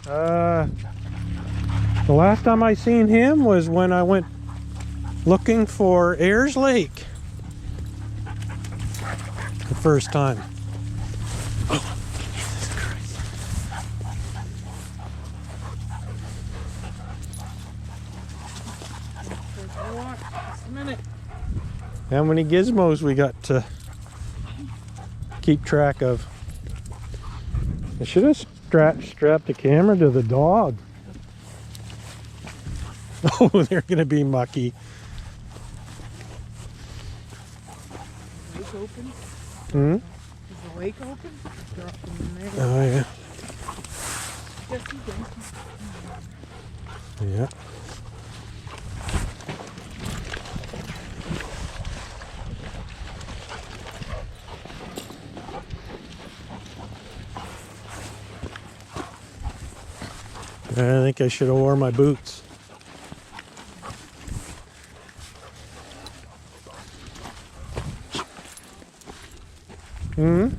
The last time I seen him was when I went looking for Ayers Lake. The first time. Oh, Jesus Christ. Just a minute. How many gizmos we got to keep track of? I should have strapped the camera to the dog. Oh, they're gonna be mucky. Lake open? Hmm? Is the lake open? Drop them in there. Oh yeah. Yes, you can. Yeah. I think I should have worn my boots. Hmm?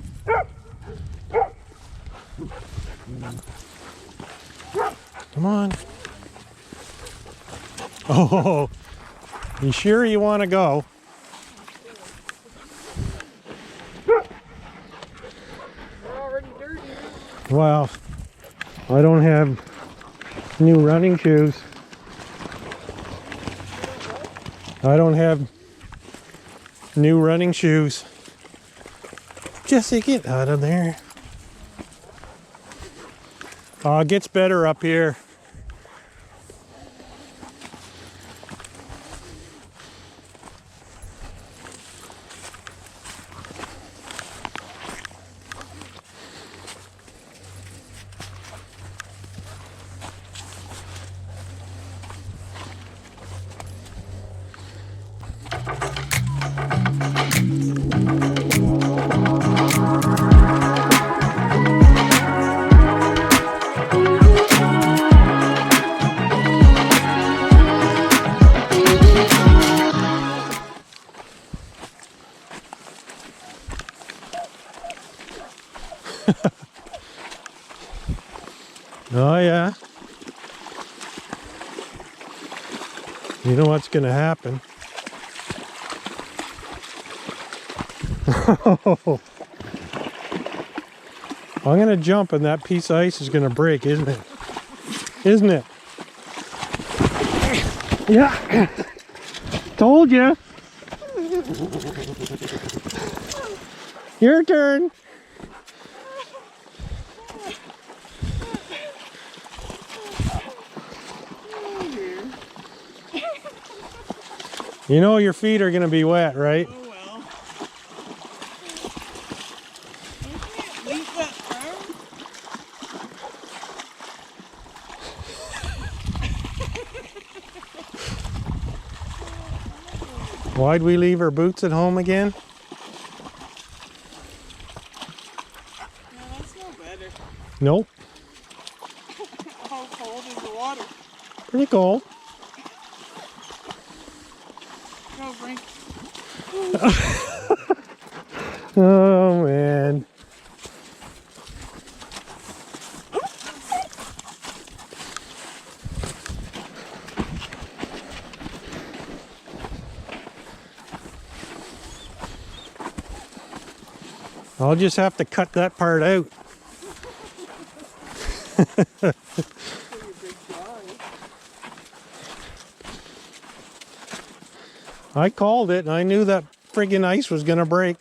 Come on. Oh, you sure you want to go? They're already dirty. Well, I don't have new running shoes. I don't have new running shoes. Jesse, get out of there. Oh, it gets better up here. Oh yeah. You know what's gonna happen. I'm gonna jump and that piece of ice is gonna break, isn't it? Isn't it? Yeah. Told you. Your turn. You know your feet are going to be wet, right? Oh well. You can't leave that farm. Why'd we leave our boots at home again? Yeah, that's no better. Nope. How cold is the water? Pretty cold. Go, Brink. Oh, man. I'll just have to cut that part out. I called it and I knew that friggin' ice was gonna break.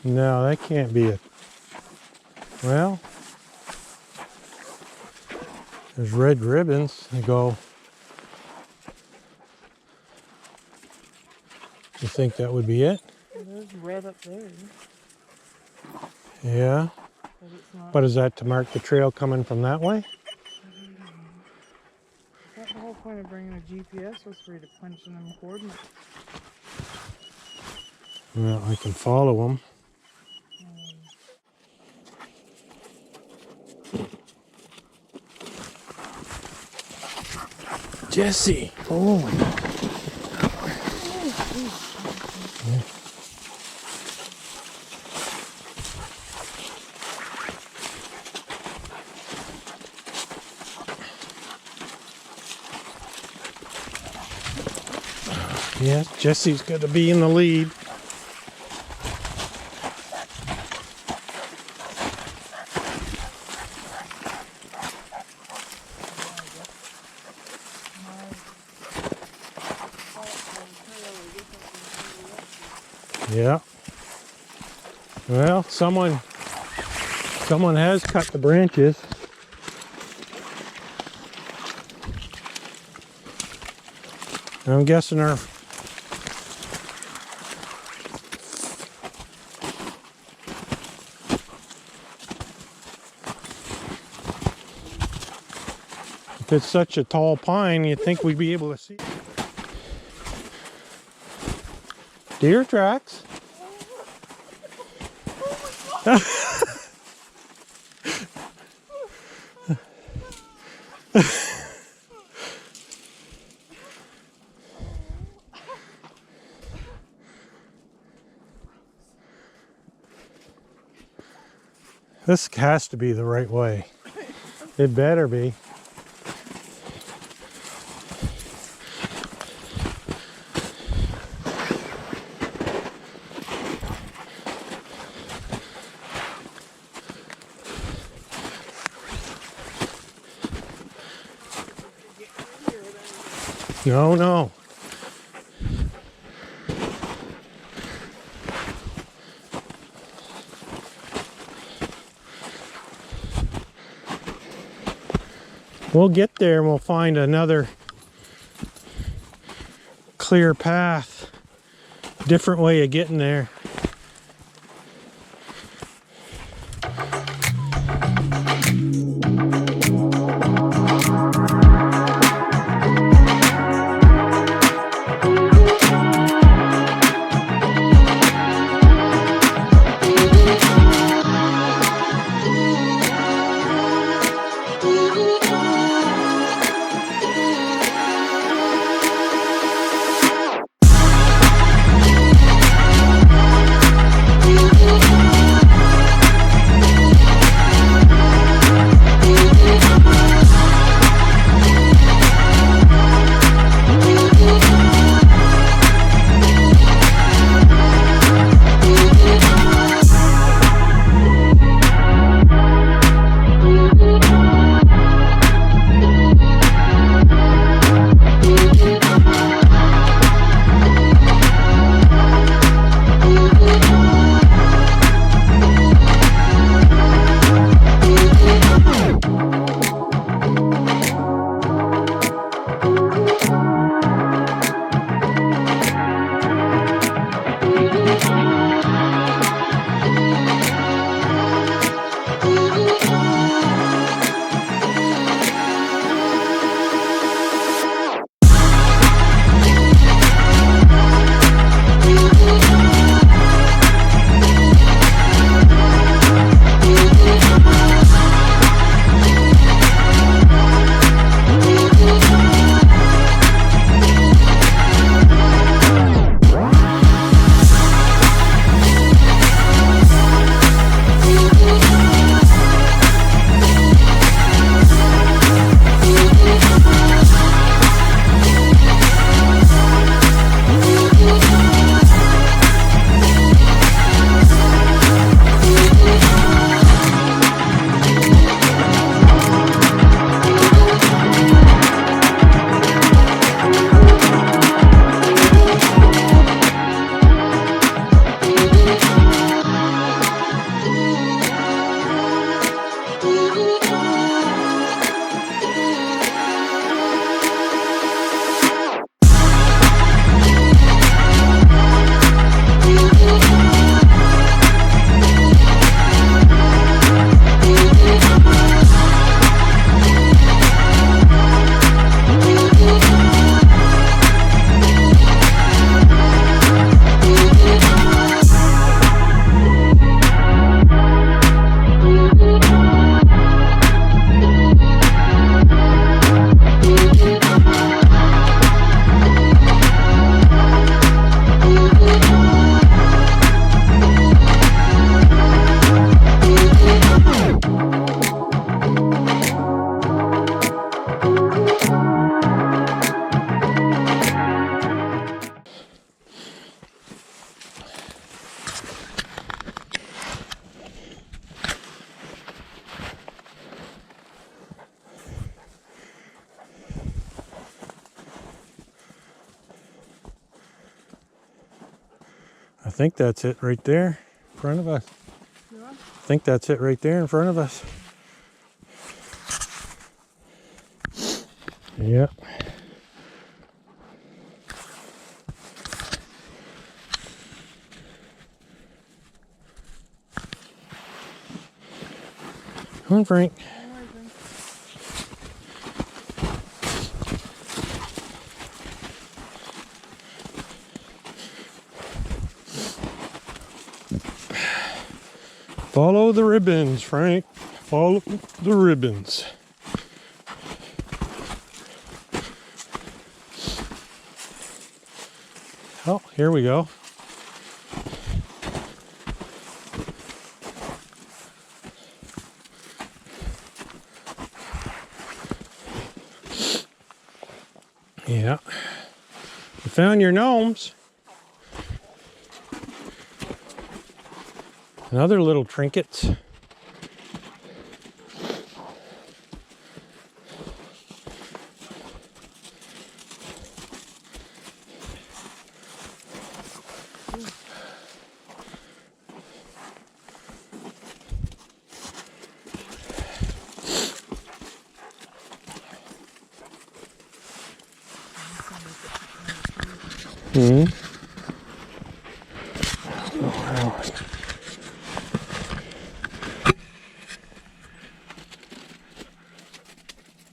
No, that can't be it. Well, there's red ribbons that go. You think that would be it? There's red up there, Yeah. but it's not. But is that to mark the trail coming from that way? I thought the whole point of bringing a GPS was for you to punch in them coordinates. Well, I can follow them. Jesse! Oh my God. Yeah, Jesse's got to be in the lead. Yeah. Well, someone has cut the branches. I'm guessing our if it's such a tall pine, you'd think we'd be able to see. Deer tracks. This has to be the right way. It better be. No, no. We'll get there and we'll find another clear path, different way of getting there. think that's it right there in front of us. Yeah. I think that's it right there in front of us. Yep. Come on, Frank. Follow the ribbons, Frank. Follow the ribbons. Oh, here we go. Yeah. You found your gnomes. And other little trinkets. Hmm.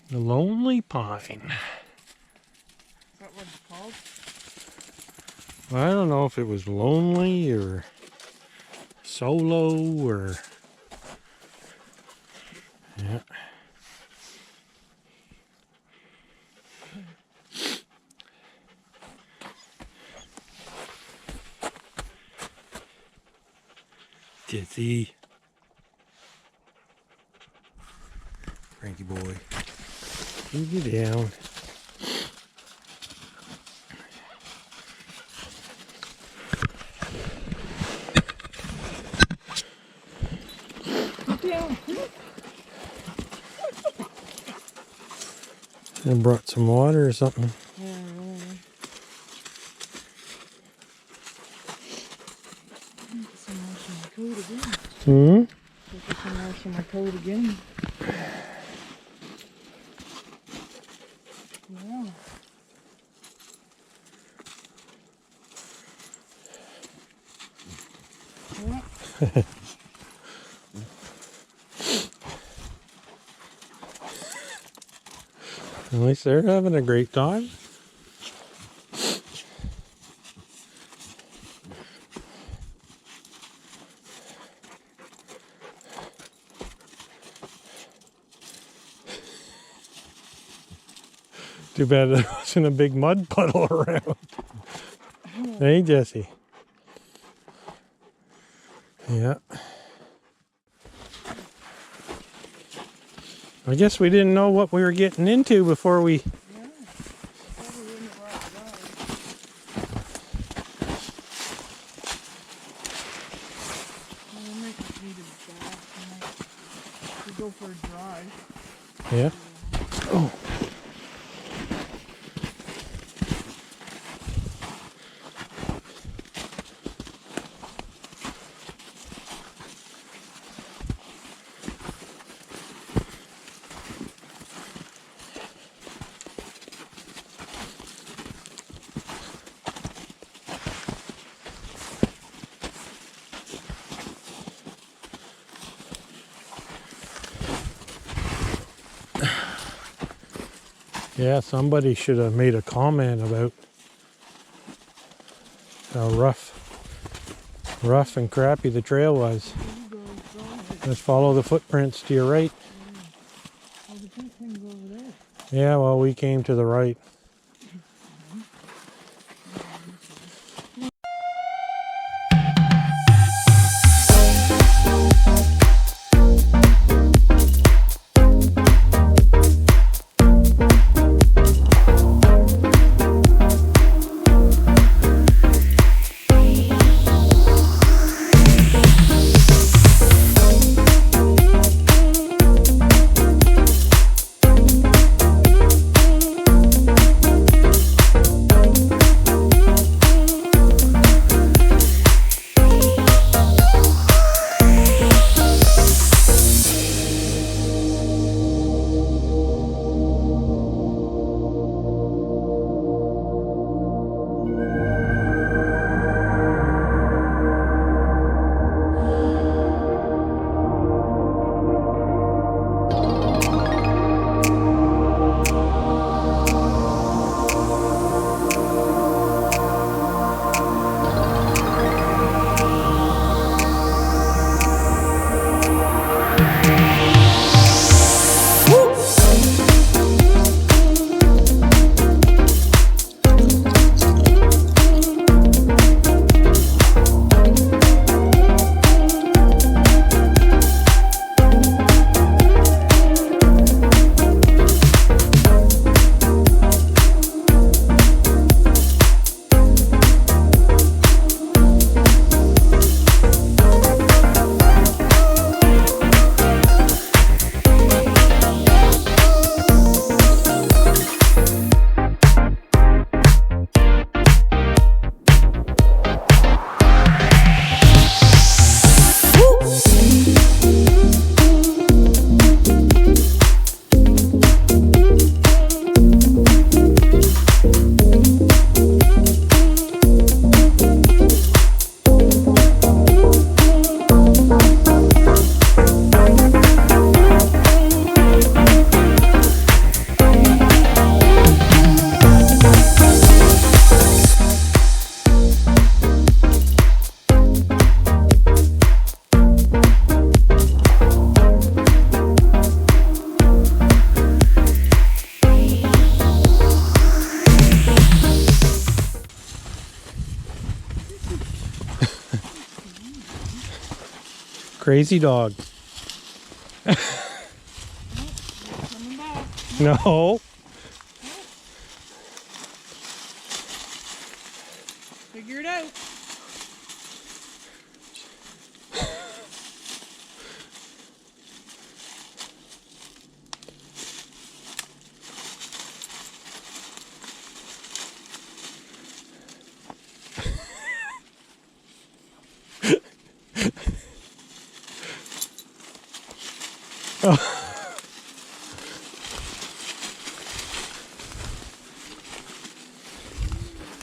The Lonely Pine. Is that what it's called? I don't know if it was lonely or solo or... Yeah. Jesse. Frankie boy. Keep you down. Down. I brought some water or something. Yeah, really. Some more from my coat again. Hmm? Get some more from my coat again. Yeah. Yeah. At least they're having a great time. Too bad there wasn't a big mud puddle around. Hey, Jesse. Yeah. I guess we didn't know what we were getting into before we... Yeah. Probably in the right drive. Well, we might just need a bath tonight. We go for a drive. Yeah. Oh. Yeah, somebody should have made a comment about how rough and crappy the trail was. Just follow the footprints to your right. Oh, the pink thing's over there. Yeah, well, we came to the right. Crazy dog. Coming back. No. Figure it out.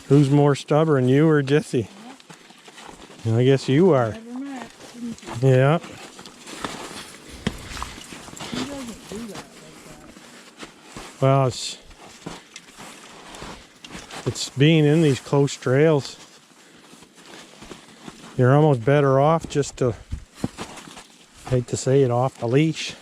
Who's more stubborn, you or Jesse? I guess you are. Never met, didn't you? Yeah. He doesn't do that like that. Well, it's being in these close trails. You're almost better off just to, hate to say it, off the leash.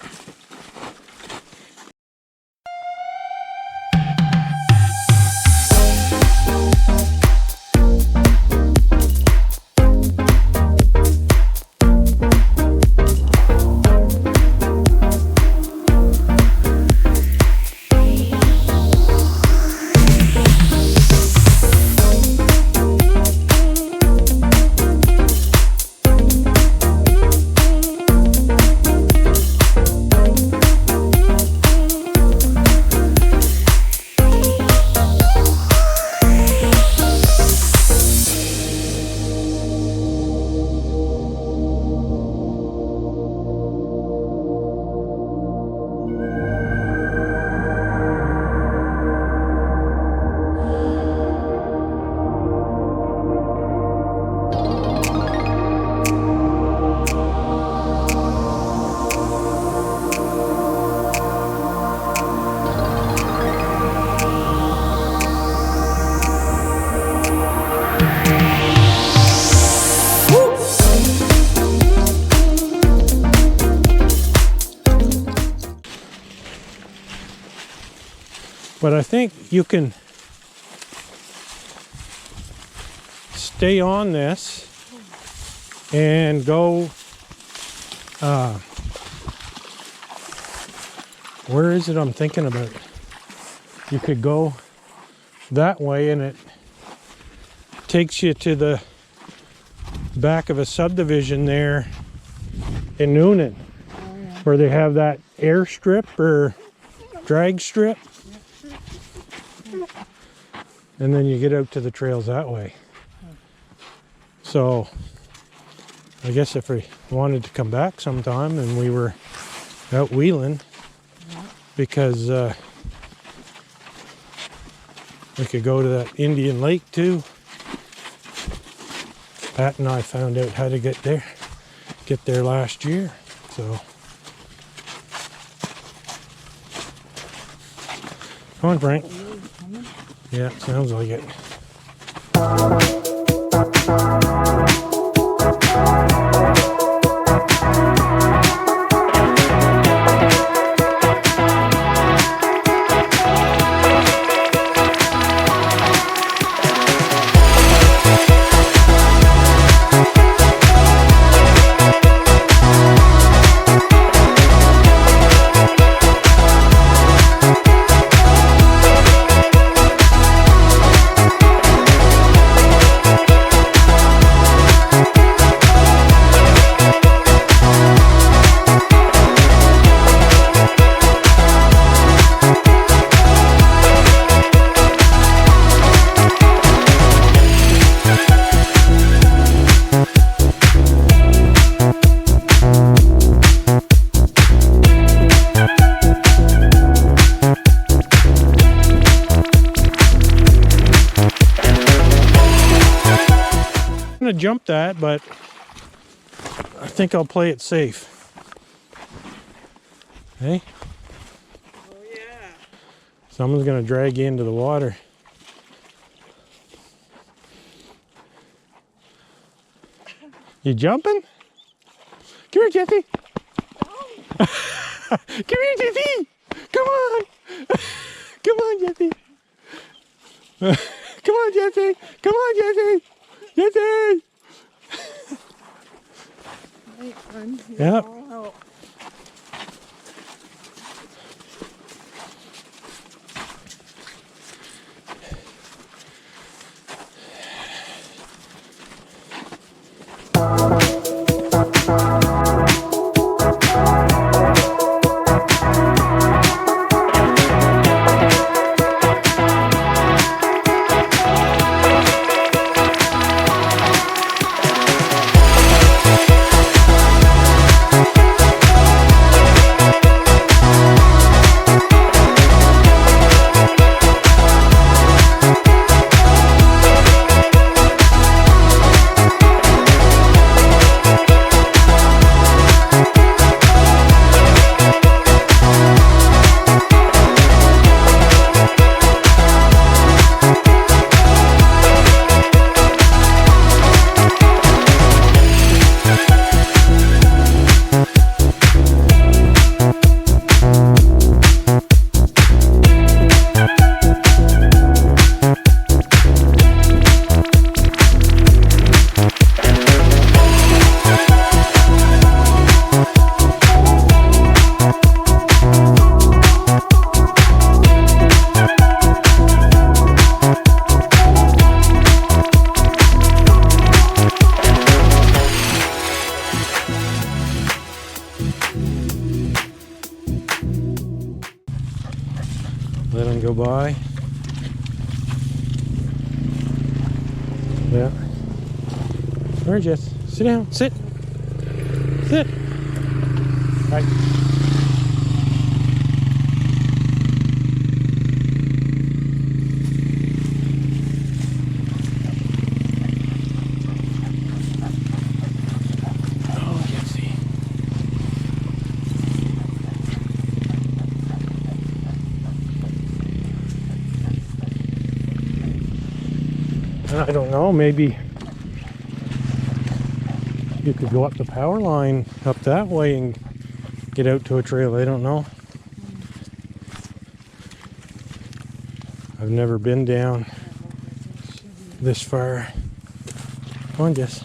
But I think you can stay on this and go, where is it I'm thinking about? You could go that way and it takes you to the back of a subdivision there in Noonan, where they have that airstrip or drag strip. And then you get out to the trails that way. So I guess if we wanted to come back sometime and we were out wheeling, because we could go to that Indian Lake too. Pat and I found out how to get there last year. So come on, Frank. Yeah, sounds like it. I'm gonna jump that, but I think I'll play it safe. Hey? Oh yeah. Someone's gonna drag you into the water. You jumping? Come here, Jesse. Come here, Jesse. Come on. Come on, Jesse. Come on, Jesse. Come on, Jesse. Jesse. Hey, Thanks, friend. Yep. I'll help. Let them go by. Yeah. All right, Jess. Sit down. Sit. Sit. Right. Oh, Jesse. I don't know, maybe you could go up the power line up that way and get out to a trail. I don't know. I've never been down this far. Come on, Jess.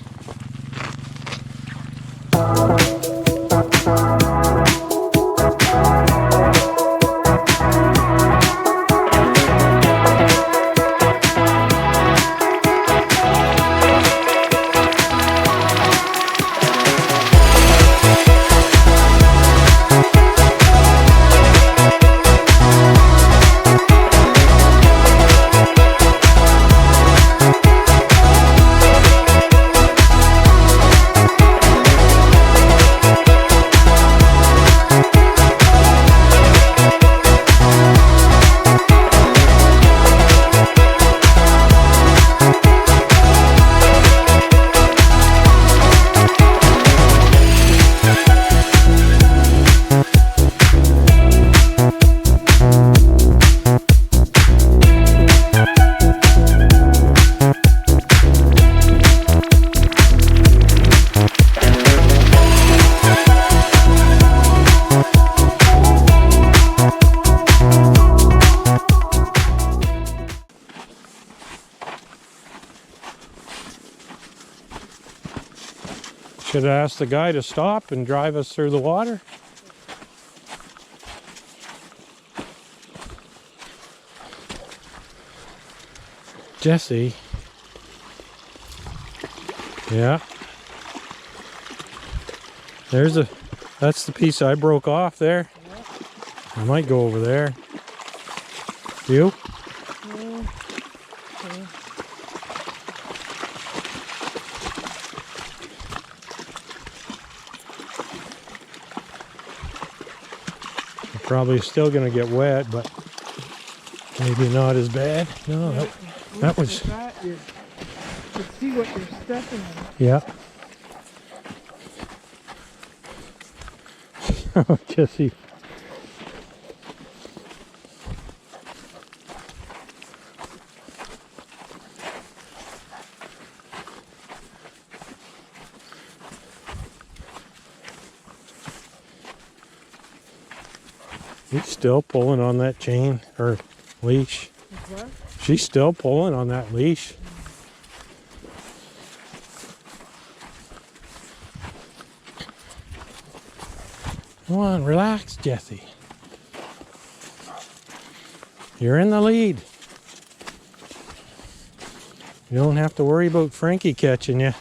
Should have asked the guy to stop and drive us through the water. Jesse. Yeah. That's the piece I broke off there. I might go over there. You? Probably still gonna get wet, but maybe not as bad. No, that was. You can see what you're stepping in. Yeah. Oh, Jesse. He's still pulling on that chain or leash. What? She's still pulling on that leash. Come on, relax, Jesse. You're in the lead. You don't have to worry about Frankie catching you.